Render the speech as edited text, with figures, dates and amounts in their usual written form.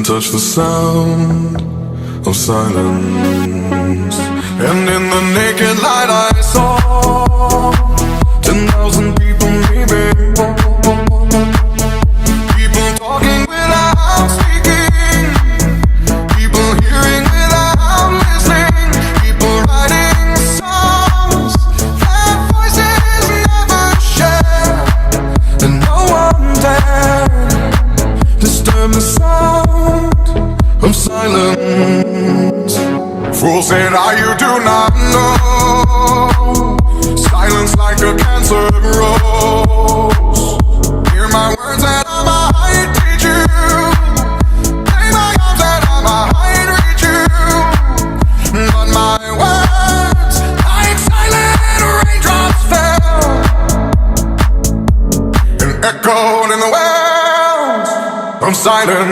can touch the sound of silence. And in the naked light I saw 10,000 people maybe. People talking without speaking, people hearing without listening, people writing songs that voices never share. And no one dared disturb the sound of silence. Fool said, you do not know. Silence like a cancer grows. Hear my words and I might teach you. Play my arms and I might reach you. But my words, like silent raindrops, fell and echoed in the wells of silence.